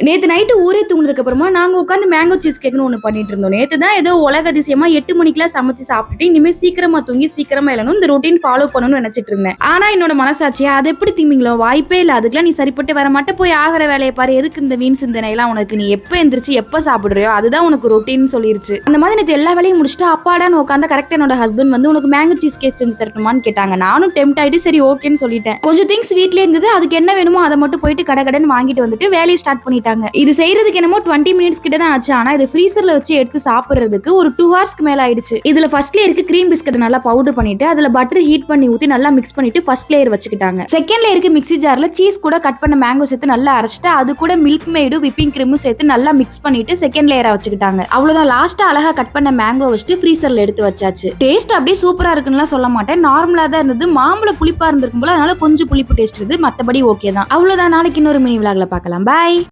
நேத்து நைட்டு ஊரே தூங்குனதுக்கு அப்புறமா நாங்க உட்காந்து மேங்கோ சீஸ் கேக்னு ஒண்ணு பண்ணிட்டு இருந்தோம். நேத்து தான் ஏதோ உலக அதிசயமா 8 மணிக்கெல்லாம் சமைச்சு சாப்பிட்டுட்டு இனிமே சீக்கிரமா தூங்கி சீக்கிரமா எழணும், இந்த ரொட்டீன் ஃபாலோ பண்ணணும்னு நினைச்சிட்டு இருந்தேன். ஆனா என்னோட மனசாட்சி அது எப்படி திம்பிங்களோ வாய்ப்பே இல்ல, அதுக்கெல்லாம் நீ சரிப்பட்டு வர மாட்ட, போய் ஆகிற வேலையை பாரு, எதுக்கு இந்த வீண் சிந்தனை எல்லாம் உனக்கு, நீ எப்ப எந்திரிச்சு எப்ப சாப்பிடுறியோ அதுதான் உனக்கு ரொட்டீன் சொல்லிருச்சு. அந்த மாதிரி நேத்து எல்லா வேலையும் முடிச்சுட்டு அப்பாடான்னு உட்காந்து கரெக்டா என்னோட ஹஸ்பண்ட் வந்து உனக்கு மேங்கோ சீஸ் கேக் செஞ்சு தரட்டுமான்னு கேட்டாங்க. நானும் டெம்ட் ஆயிட்டு சரி ஓகேன்னு சொல்லிட்டேன். கொஞ்சம் திங்ஸ் வீட்ல இருந்தது, அதுக்கு என்ன வேணுமோ அதை மட்டும் போயிட்டு கடகடன்னு வாங்கிட்டு வந்துட்டு வேலையை ஸ்டார்ட் பண்ணிட்டாங்க. இது செய்யறதுக்கு என்னமோ 20 மினிட்ஸ் கிட்ட தான் ஆச்சு. ஆனா இது ஃப்ரீசர்ல வச்சு எடுத்து சாப்பிடுறதுக்கு ஒரு 2 ஹவர்ஸ்க்கு மேல ஆயிடுச்சு. இதுல ஃபர்ஸ்ட் லேயருக்கு கிரீம் பிஸ்கட் நல்லா பவுடர் பண்ணிட்டு அதுல பட்டர் ஹீட் பண்ணி ஊத்தி நல்லா மிக்ஸ் பண்ணிட்டு ஃபர்ஸ்ட் லேயர் வச்சுக்கிட்டாங்க. செகண்ட் லேயருக்கு மிக்ஸி ஜார்ல சீஸ் கூட கட் பண்ண மேங்கோ சேர்த்து நல்லா அரைச்சிட்டு அது கூட மில்க் மேடும் விப்பிங் கிரீமும் சேர்த்து நல்லா மிக்ஸ் பண்ணிட்டு செகண்ட் லேயரா வச்சுக்கிட்டாங்க. அவ்வளவுதான், லாஸ்டா அழகா கட் பண்ண மேங்கோ வச்சுட்டு ஃப்ரீசர்ல எடுத்து வச்சாச்சு. டேஸ்ட் அப்படியே சூப்பரா இருக்குன்னு சொல்ல மாட்டேன், நார்மலா தான் இருந்தது. மாம்பழ புளிப்பா இருந்திருக்கும் போல, அதனால கொஞ்சம் புளிப்பு டேஸ்ட் இருந்தது, மத்தபடி ஓகே தான். அவ்வளவுதான், நாளைக்கு இன்னொரு மினி விலாக்ல பார்க்கலாம். பாய்.